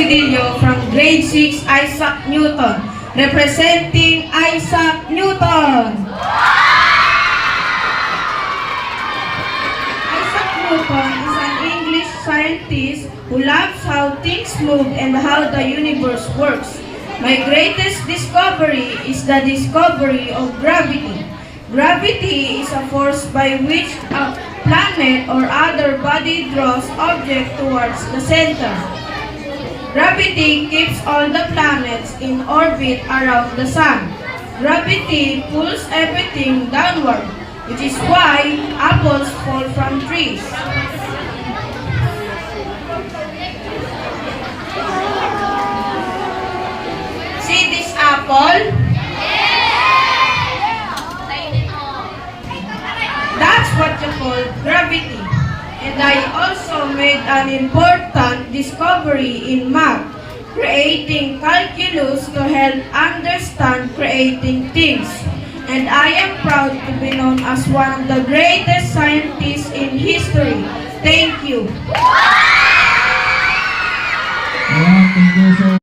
Cusidillo from grade 6 Isaac Newton, representing Isaac Newton. Isaac Newton is an English scientist who loves how things move and how the universe works. My greatest discovery is the discovery of gravity. Gravity is a force by which a planet or other body draws object towards the center. Gravity keeps all the planets in orbit around the sun. Gravity pulls everything downward, which is why apples fall from trees. See this apple? That's what you call gravity. And I also made an important discovery in math, creating calculus to help understand creating things. And I am proud to be known as one of the greatest scientists in history. Thank you. Thank you so